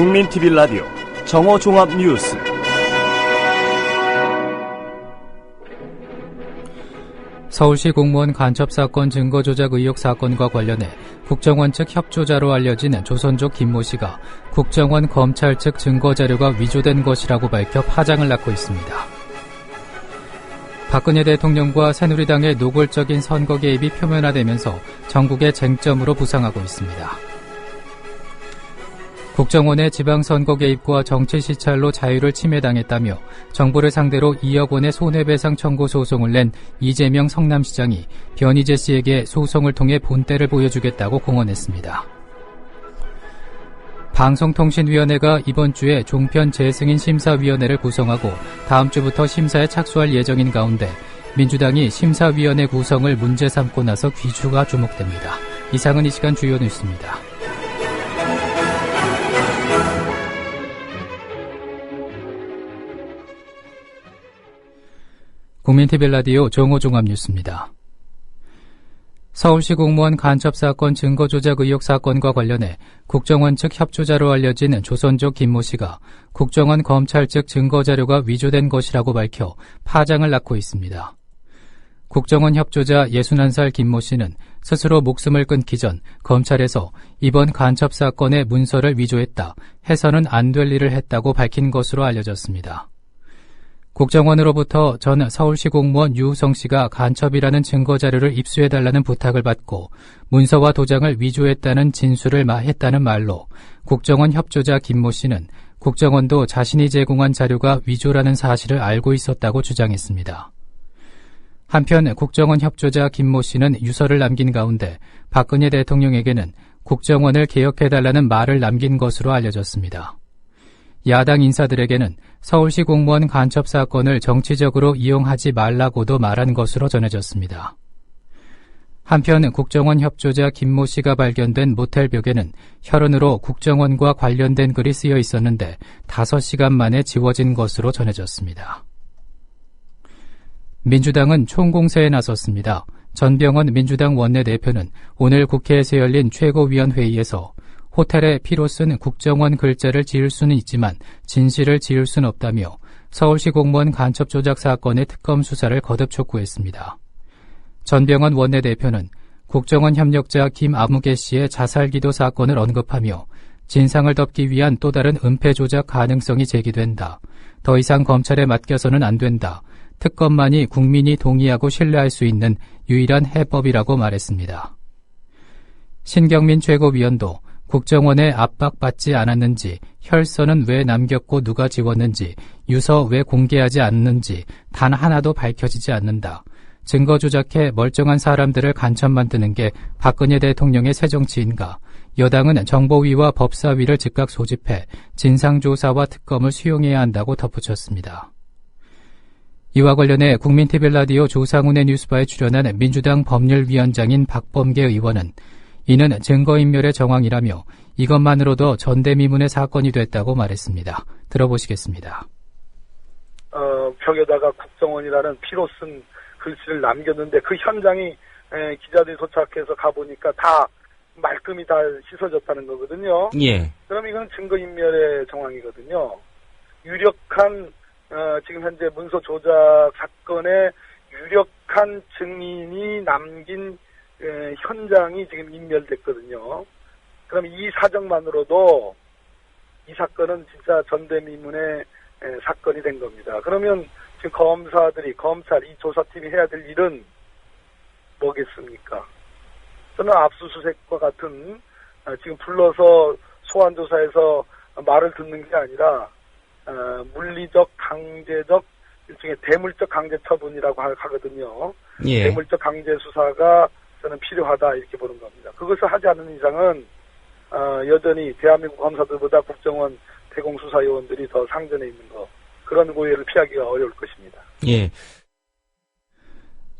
국민TV 라디오 정오종합뉴스. 서울시 공무원 간첩사건 증거조작 의혹 사건과 관련해 국정원 측 협조자로 알려진 조선족 김모 씨가 국정원 검찰 측 증거자료가 위조된 것이라고 밝혀 파장을 낳고 있습니다. 박근혜 대통령과 새누리당의 노골적인 선거 개입이 표면화되면서 전국의 쟁점으로 부상하고 있습니다. 국정원의 지방선거 개입과 정치 시찰로 자유를 침해당했다며 정부를 상대로 2억 원의 손해배상 청구 소송을 낸 이재명 성남시장이 변희재 씨에게 소송을 통해 본때를 보여주겠다고 공언했습니다. 방송통신위원회가 이번 주에 종편 재승인 심사위원회를 구성하고 다음 주부터 심사에 착수할 예정인 가운데 민주당이 심사위원회 구성을 문제 삼고 나서 귀추가 주목됩니다. 이상은 이 시간 주요 뉴스입니다. 국민TV 라디오 정오종합뉴스입니다. 서울시 공무원 간첩사건 증거조작 의혹 사건과 관련해 국정원 측 협조자로 알려진 조선족 김모 씨가 국정원 검찰 측 증거자료가 위조된 것이라고 밝혀 파장을 낳고 있습니다. 국정원 협조자 61살 김모 씨는 스스로 목숨을 끊기 전 검찰에서 이번 간첩사건의 문서를 위조했다, 해서는 안 될 일을 했다고 밝힌 것으로 알려졌습니다. 국정원으로부터 전 서울시 공무원 유우성 씨가 간첩이라는 증거자료를 입수해달라는 부탁을 받고 문서와 도장을 위조했다는 진술을 했다는 말로 국정원 협조자 김모 씨는 국정원도 자신이 제공한 자료가 위조라는 사실을 알고 있었다고 주장했습니다. 한편 국정원 협조자 김모 씨는 유서를 남긴 가운데 박근혜 대통령에게는 국정원을 개혁해달라는 말을 남긴 것으로 알려졌습니다. 야당 인사들에게는 서울시 공무원 간첩 사건을 정치적으로 이용하지 말라고도 말한 것으로 전해졌습니다. 한편 국정원 협조자 김모 씨가 발견된 모텔 벽에는 혈흔으로 국정원과 관련된 글이 쓰여 있었는데 5시간 만에 지워진 것으로 전해졌습니다. 민주당은 총공세에 나섰습니다. 전병헌 민주당 원내대표는 오늘 국회에서 열린 최고위원회의에서 호텔에 피로 쓴 국정원 글자를 지을 수는 있지만 진실을 지을 수는 없다며 서울시 공무원 간첩 조작 사건의 특검 수사를 거듭 촉구했습니다. 전병헌 원내대표는 국정원 협력자 김아무개 씨의 자살기도 사건을 언급하며 진상을 덮기 위한 또 다른 은폐 조작 가능성이 제기된다. 더 이상 검찰에 맡겨서는 안 된다. 특검만이 국민이 동의하고 신뢰할 수 있는 유일한 해법이라고 말했습니다. 신경민 최고위원도 국정원에 압박받지 않았는지, 혈서는 왜 남겼고 누가 지웠는지, 유서 왜 공개하지 않는지 단 하나도 밝혀지지 않는다. 증거 조작해 멀쩡한 사람들을 간첩 만드는 게 박근혜 대통령의 새정치인가? 여당은 정보위와 법사위를 즉각 소집해 진상조사와 특검을 수용해야 한다고 덧붙였습니다. 이와 관련해 국민TV 라디오 조상훈의 뉴스바에 출연한 민주당 법률위원장인 박범계 의원은 이는 증거인멸의 정황이라며 이것만으로도 전대미문의 사건이 됐다고 말했습니다. 들어보시겠습니다. 벽에다가 국정원이라는 피로 쓴 글씨를 남겼는데 그 현장이 기자들이 도착해서 가보니까 다 말끔히 다 씻어졌다는 거거든요. 예. 그럼 이건 증거인멸의 정황이거든요. 유력한 지금 현재 문서 조작 사건의 유력한 증인이 남긴 현장이 지금 인멸됐거든요. 그럼 이 사정만으로도 이 사건은 진짜 전대미문의 사건이 된 겁니다. 그러면 지금 검찰, 이 조사팀이 해야 될 일은 뭐겠습니까? 저는 압수수색과 같은 지금 불러서 소환조사해서 말을 듣는 게 아니라 물리적, 강제적, 일종의 대물적 강제 처분이라고 하거든요. 예. 대물적 강제 수사가 저는 필요하다 이렇게 보는 겁니다. 그것을 하지 않는 이상은 여전히 대한민국 검사들보다 국정원 대공수사요원들이 더 상전에 있는 거, 그런 고해를 피하기가 어려울 것입니다. 예.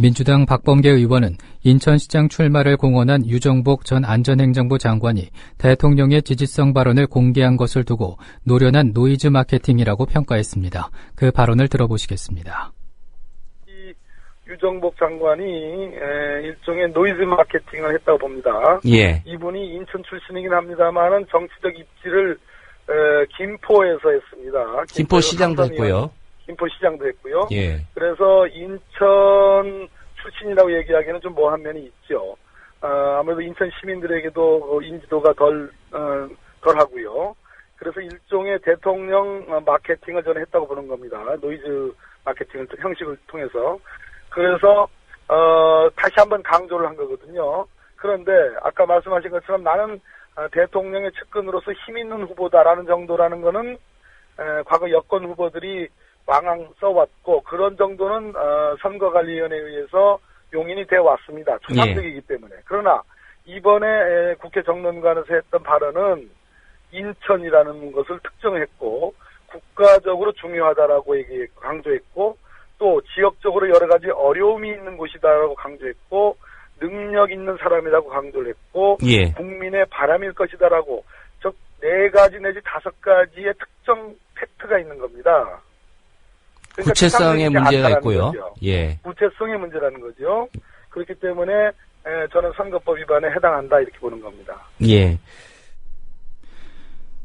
민주당 박범계 의원은 인천시장 출마를 공언한 유정복 전 안전행정부 장관이 대통령의 지지성 발언을 공개한 것을 두고 노련한 노이즈 마케팅이라고 평가했습니다. 그 발언을 들어보시겠습니다. 유정복 장관이 일종의 노이즈 마케팅을 했다고 봅니다. 예. 이분이 인천 출신이긴 합니다만은 정치적 입지를 김포에서 했습니다. 김포시장도 했고요. 김포시장도 했고요. 예. 그래서 인천 출신이라고 얘기하기에는 좀 뭐한 면이 있죠. 아무래도 인천 시민들에게도 인지도가 덜하고요. 그래서 일종의 대통령 마케팅을 저는 했다고 보는 겁니다. 노이즈 마케팅 형식을 통해서. 그래서 다시 한번 강조를 한 거거든요. 그런데 아까 말씀하신 것처럼 나는 대통령의 측근으로서 힘 있는 후보다라는 정도라는 거는 과거 여권 후보들이 왕왕 써왔고 그런 정도는 선거관리위원회에 의해서 용인이 되어 왔습니다. 추상적이기 때문에. 그러나 이번에 국회 정론관에서 했던 발언은 인천이라는 것을 특정했고 국가적으로 중요하다라고 강조했고 또 지역적으로 여러 가지 어려움이 있는 곳이다라고 강조했고 능력 있는 사람이라고 강조를 했고 예. 국민의 바람일 것이다라고 즉 4가지 내지 5가지의 특정 팩트가 있는 겁니다. 그러니까 구체성의 문제가 있고요. 예. 구체성의 문제라는 거죠. 그렇기 때문에 저는 선거법 위반에 해당한다 이렇게 보는 겁니다. 예.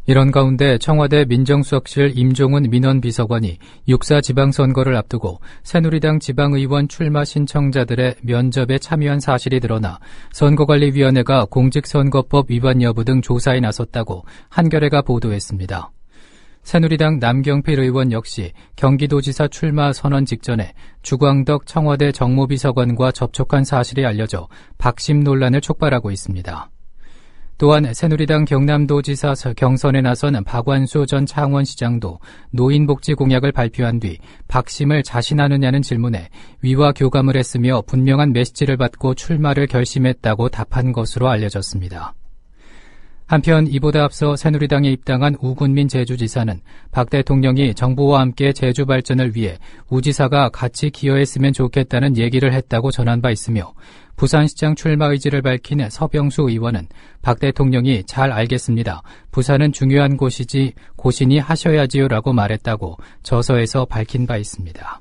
이런 가운데 청와대 민정수석실 임종훈 민원비서관이 6.4 지방선거를 앞두고 새누리당 지방의원 출마 신청자들의 면접에 참여한 사실이 드러나 선거관리위원회가 공직선거법 위반 여부 등 조사에 나섰다고 한겨레가 보도했습니다. 새누리당 남경필 의원 역시 경기도지사 출마 선언 직전에 주광덕 청와대 정무비서관과 접촉한 사실이 알려져 박심 논란을 촉발하고 있습니다. 또한 새누리당 경남도지사 경선에 나선 박완수 전 창원시장도 노인복지 공약을 발표한 뒤 박심을 자신하느냐는 질문에 위와 교감을 했으며 분명한 메시지를 받고 출마를 결심했다고 답한 것으로 알려졌습니다. 한편 이보다 앞서 새누리당에 입당한 우군민 제주지사는 박 대통령이 정부와 함께 제주 발전을 위해 우 지사가 같이 기여했으면 좋겠다는 얘기를 했다고 전한 바 있으며 부산시장 출마 의지를 밝힌 서병수 의원은 박 대통령이 잘 알겠습니다. 부산은 중요한 곳이지 고신이 하셔야지요라고 말했다고 저서에서 밝힌 바 있습니다.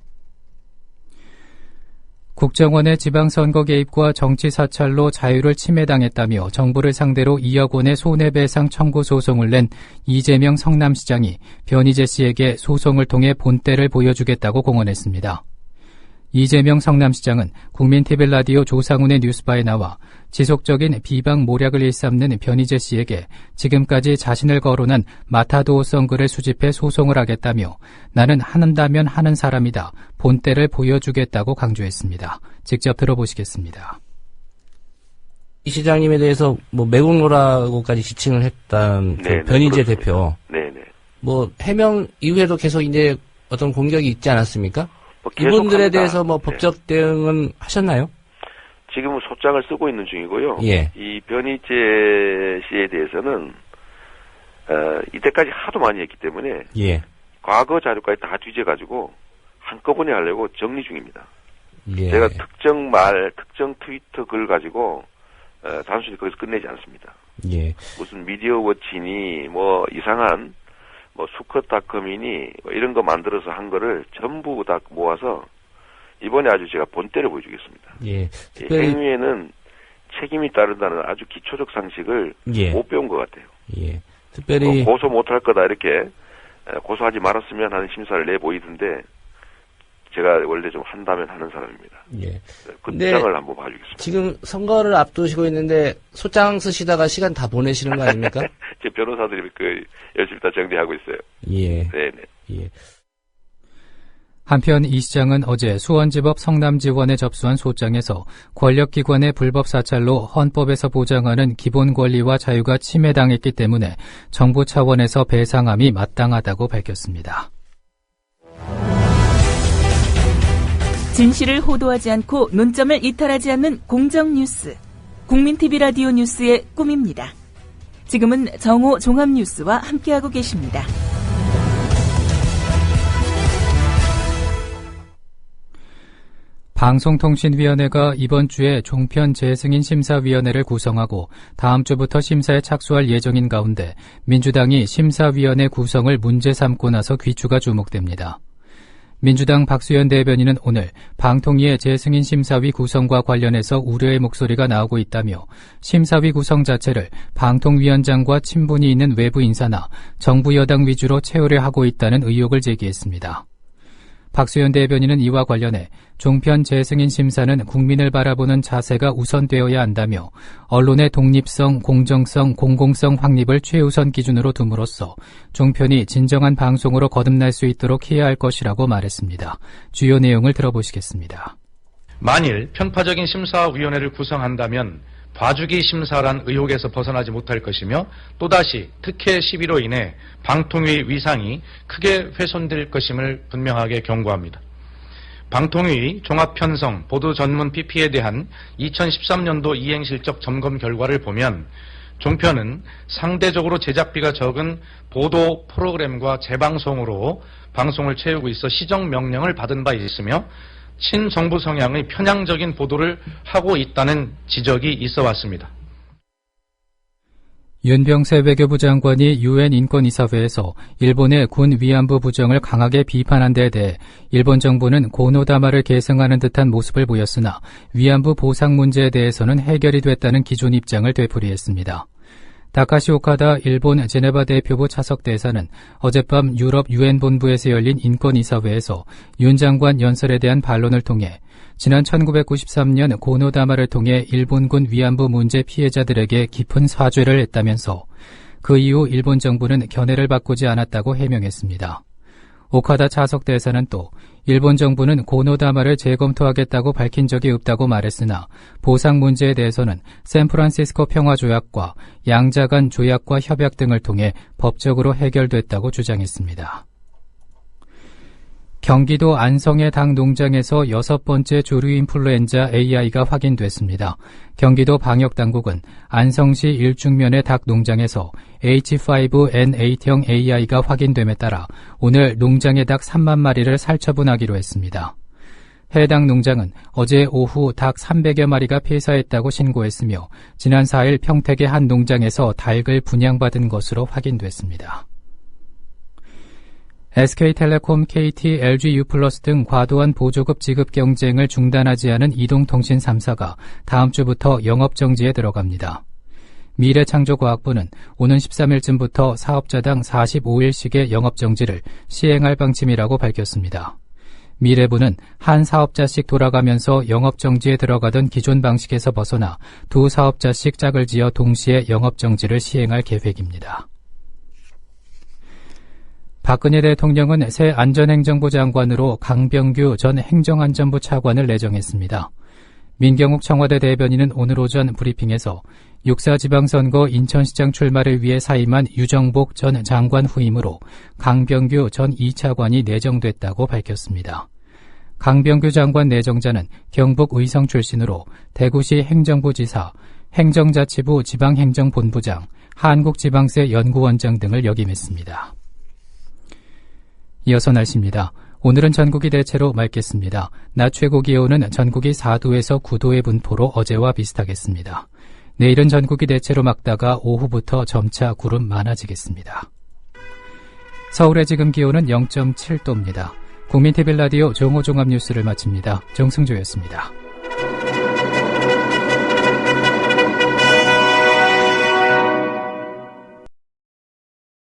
국정원의 지방선거 개입과 정치 사찰로 자유를 침해당했다며 정부를 상대로 2억 원의 손해배상 청구 소송을 낸 이재명 성남시장이 변희재 씨에게 소송을 통해 본때를 보여주겠다고 공언했습니다. 이재명 성남시장은 국민TV 라디오 조상훈의 뉴스바에 나와 지속적인 비방 모략을 일삼는 변희재 씨에게 지금까지 자신을 거론한 마타도어성 글을 수집해 소송을 하겠다며 나는 한다면 하는 사람이다. 본때를 보여주겠다고 강조했습니다. 직접 들어보시겠습니다. 이 시장님에 대해서 뭐 매국노라고까지 지칭을 했던 그 변희재 대표. 네네. 뭐 해명 이후에도 계속 이제 어떤 공격이 있지 않았습니까? 이분들에 계속합니다. 대해서 뭐 법적 대응은 하셨나요? 지금은 소장을 쓰고 있는 중이고요. 예. 이 변희재 씨에 대해서는 이때까지 하도 많이 했기 때문에 예. 과거 자료까지 다 뒤져가지고 한꺼번에 하려고 정리 중입니다. 예. 제가 특정 트위터 글 가지고 단순히 거기서 끝내지 않습니다. 예. 무슨 미디어 워치니 뭐 이상한 뭐 수컷닷컴이니 뭐 이런 거 만들어서 한 거를 전부 다 모아서 이번에 아주 제가 본때를 보여주겠습니다. 예. 이 행위에는 책임이 따른다는 아주 기초적 상식을 예. 못 배운 것 같아요. 예. 특별히 고소 못할 거다 이렇게 고소하지 말았으면 하는 심사를 내보이던데 제가 원래 좀 한다면 하는 사람입니다. 예. 그 주장을 한번 봐주겠습니다. 지금 선거를 앞두시고 있는데 소장 쓰시다가 시간 다 보내시는 거 아닙니까? 제 변호사들이 열심히 다 정리하고 있어요. 예. 네네. 예. 한편 이 시장은 어제 수원지법 성남지원에 접수한 소장에서 권력기관의 불법 사찰로 헌법에서 보장하는 기본 권리와 자유가 침해당했기 때문에 정부 차원에서 배상함이 마땅하다고 밝혔습니다. 진실을 호도하지 않고 논점을 이탈하지 않는 공정뉴스. 국민TV 라디오 뉴스의 꿈입니다. 지금은 정오 종합뉴스와 함께하고 계십니다. 방송통신위원회가 이번 주에 종편 재승인 심사위원회를 구성하고 다음 주부터 심사에 착수할 예정인 가운데 민주당이 심사위원회 구성을 문제 삼고 나서 귀추가 주목됩니다. 민주당 박수현 대변인은 오늘 방통위의 재승인 심사위 구성과 관련해서 우려의 목소리가 나오고 있다며 심사위 구성 자체를 방통위원장과 친분이 있는 외부 인사나 정부 여당 위주로 채우려 하고 있다는 의혹을 제기했습니다. 박수현 대변인은 이와 관련해 종편 재승인 심사는 국민을 바라보는 자세가 우선되어야 한다며 언론의 독립성, 공정성, 공공성 확립을 최우선 기준으로 둠으로써 종편이 진정한 방송으로 거듭날 수 있도록 해야 할 것이라고 말했습니다. 주요 내용을 들어보시겠습니다. 만일 편파적인 심사위원회를 구성한다면 봐주기 심사란 의혹에서 벗어나지 못할 것이며 또다시 특혜 시비로 인해 방통위 위상이 크게 훼손될 것임을 분명하게 경고합니다. 방통위 종합편성 보도 전문 PP에 대한 2013년도 이행실적 점검 결과를 보면 종편은 상대적으로 제작비가 적은 보도 프로그램과 재방송으로 방송을 채우고 있어 시정 명령을 받은 바 있으며 친정부 성향의 편향적인 보도를 하고 있다는 지적이 있어 왔습니다. 윤병세 외교부 장관이 UN 인권이사회에서 일본의 군 위안부 부정을 강하게 비판한 데 대해 일본 정부는 고노다마를 계승하는 듯한 모습을 보였으나 위안부 보상 문제에 대해서는 해결이 됐다는 기존 입장을 되풀이했습니다. 다카시 오카다 일본 제네바 대표부 차석 대사는 어젯밤 유럽 UN 본부에서 열린 인권이사회에서 윤 장관 연설에 대한 반론을 통해 지난 1993년 고노다마를 통해 일본군 위안부 문제 피해자들에게 깊은 사죄를 했다면서 그 이후 일본 정부는 견해를 바꾸지 않았다고 해명했습니다. 오카다 차석 대사는 또 일본 정부는 고노다마를 재검토하겠다고 밝힌 적이 없다고 말했으나 보상 문제에 대해서는 샌프란시스코 평화조약과 양자 간 조약과 협약 등을 통해 법적으로 해결됐다고 주장했습니다. 경기도 안성의 닭 농장에서 6번째 조류 인플루엔자 AI가 확인됐습니다. 경기도 방역당국은 안성시 일중면의 닭 농장에서 H5N8형 AI가 확인됨에 따라 오늘 농장의 닭 3만 마리를 살처분하기로 했습니다. 해당 농장은 어제 오후 닭 300여 마리가 폐사했다고 신고했으며 지난 4일 평택의 한 농장에서 닭을 분양받은 것으로 확인됐습니다. SK텔레콤, KT, LG U+플러스 등 과도한 보조급 지급 경쟁을 중단하지 않은 이동통신 3사가 다음 주부터 영업정지에 들어갑니다. 미래창조과학부는 오는 13일쯤부터 사업자당 45일씩의 영업정지를 시행할 방침이라고 밝혔습니다. 미래부는 한 사업자씩 돌아가면서 영업정지에 들어가던 기존 방식에서 벗어나 두 사업자씩 짝을 지어 동시에 영업정지를 시행할 계획입니다. 박근혜 대통령은 새 안전행정부 장관으로 강병규 전 행정안전부 차관을 내정했습니다. 민경욱 청와대 대변인은 오늘 오전 브리핑에서 6.4 지방선거 인천시장 출마를 위해 사임한 유정복 전 장관 후임으로 강병규 전 2차관이 내정됐다고 밝혔습니다. 강병규 장관 내정자는 경북 의성 출신으로 대구시 행정부지사, 행정자치부 지방행정본부장, 한국지방세 연구원장 등을 역임했습니다. 이어서 날씨입니다. 오늘은 전국이 대체로 맑겠습니다. 낮 최고 기온은 전국이 4도에서 9도의 분포로 어제와 비슷하겠습니다. 내일은 전국이 대체로 맑다가 오후부터 점차 구름 많아지겠습니다. 서울의 지금 기온은 0.7도입니다. 국민TV 라디오 정오종합뉴스를 마칩니다. 정승조였습니다.